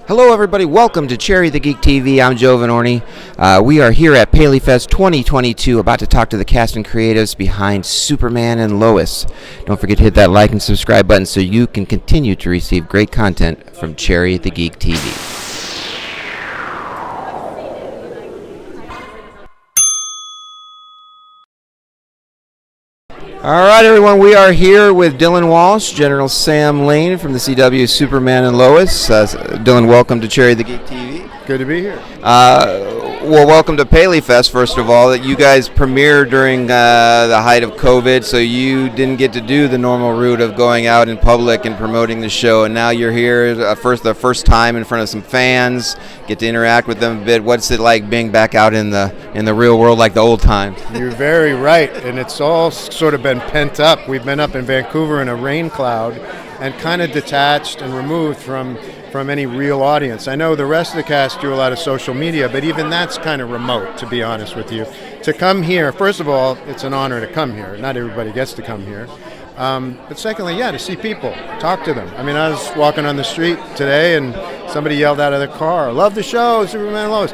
Hello, everybody. Welcome to Cherry the Geek TV. I'm Joe Vanourney. We are here at Paleyfest 2022, about to talk to the cast and creatives behind Superman and Lois. Don't forget to hit that like and subscribe button so you can continue to receive great content from Cherry the Geek TV. All right, everyone, we are here with Dylan Walsh, General Sam Lane from the CW Superman and Lois. Dylan, welcome to Cherry the Geek TV. Good to be here. Well, welcome to Paleyfest, first of all. You guys premiered during the height of COVID, so you didn't get to do the normal route of going out in public and promoting the show, and now you're here the first time in front of some fans, get to interact with them a bit. What's it like being back out in the real world like the old times? You're very right, and it's all sort of been pent up. We've been up in Vancouver in a rain cloud and kind of detached and removed from any real audience. I know the rest of the cast do a lot of social media, but even that's kind of remote, to be honest with you. To come here, first of all, it's an honor to come here. Not everybody gets to come here. But secondly, to see people, talk to them. I mean, I was walking on the street today and somebody yelled out of their car, "Love the show, Superman and Lois."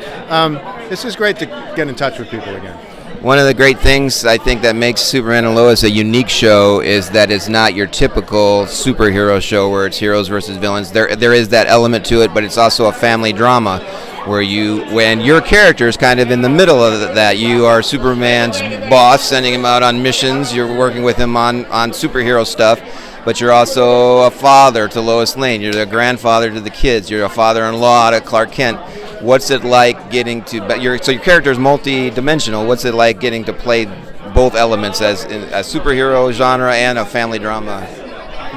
This is great to get in touch with people again. One of the great things I think that makes Superman and Lois a unique show is that it's not your typical superhero show where it's heroes versus villains. There is that element to it, but it's also a family drama where when your character is kind of in the middle of that. You are Superman's boss, sending him out on missions. You're working with him on superhero stuff, but you're also a father to Lois Lane. You're the grandfather to the kids. You're a father-in-law to Clark Kent. What's it like getting to? Your character is multi-dimensional. What's it like getting to play both elements as a superhero genre and a family drama?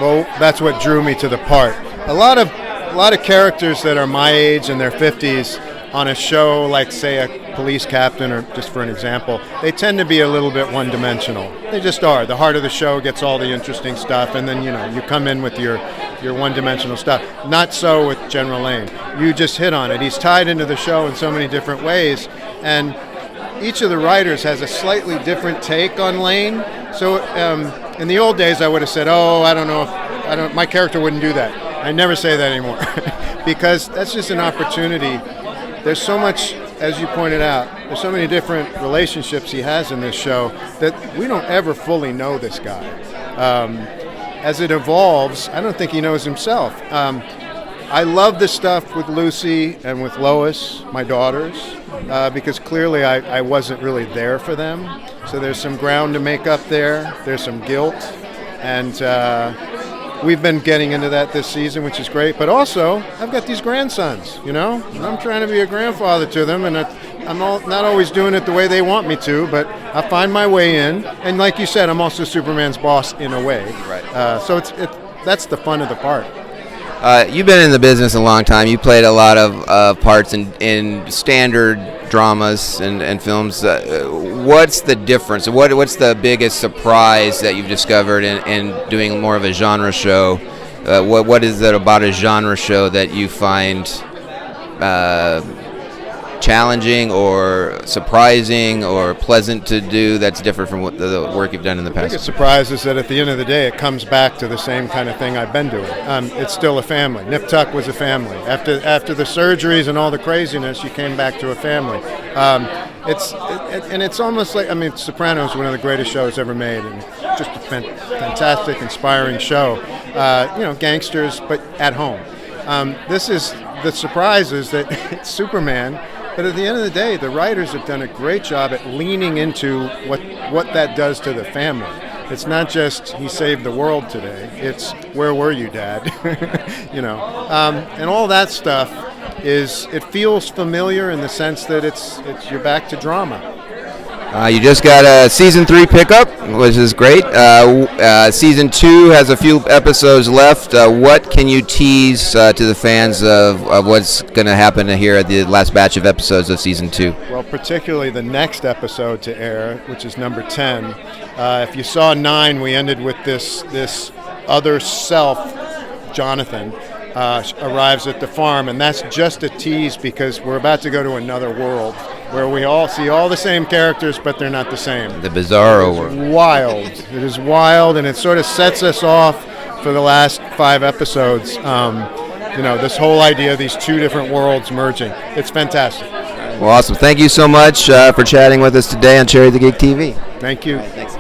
Well, that's what drew me to the part. A lot of characters that are my age in their 50s on a show like, say, a police captain, or just for an example, they tend to be a little bit one-dimensional. They just are. The heart of the show gets all the interesting stuff, and then you come in with your one-dimensional stuff. Not so with General Lane. You just hit on it. He's tied into the show in so many different ways, and each of the writers has a slightly different take on Lane. So in the old days, I would have said, my character wouldn't do that. I never say that anymore because that's just an opportunity. There's so much, as you pointed out, there's so many different relationships he has in this show that we don't ever fully know this guy. As it evolves, I don't think he knows himself. I love the stuff with Lucy and with Lois, my daughters, because clearly I wasn't really there for them. So there's some ground to make up there. There's some guilt. And we've been getting into that this season, which is great. But also, I've got these grandsons, and I'm trying to be a grandfather to them, and I'm not always doing it the way they want me to, but I find my way in. And like you said, I'm also Superman's boss in a way. Right. So that's the fun of the part. You've been in the business a long time. You played a lot of parts in standard dramas and films. What's the difference? What's the biggest surprise that you've discovered in doing more of a genre show? What is it about a genre show that you find challenging or surprising or pleasant to do that's different from what the work you've done in the past? The biggest surprise is that at the end of the day, it comes back to the same kind of thing I've been doing. It's still a family. Nip Tuck was a family. After the surgeries and all the craziness, you came back to a family. It's almost like, Sopranos is one of the greatest shows ever made, and just a fantastic, inspiring show. Gangsters, but at home. The surprise is that it's Superman. But at the end of the day, the writers have done a great job at leaning into what that does to the family. It's not just he saved the world today. It's where were you, Dad? And all that stuff it feels familiar in the sense that it's you're back to drama. You just got a season 3 pickup, which is great. Season 2 has a few episodes left. What can you tease to the fans of what's going to happen here at the last batch of episodes of season 2? Well, particularly the next episode to air, which is number 10. If you saw 9, we ended with this other self, Jonathan, arrives at the farm, and that's just a tease because we're about to go to another world where we all see all the same characters, but they're not the same. The bizarro world. It is wild, and it sort of sets us off for the last 5 episodes. this whole idea of these two different worlds merging. It's fantastic. Well, awesome. Thank you so much for chatting with us today on Cherry the Geek TV. Thank you. Thanks.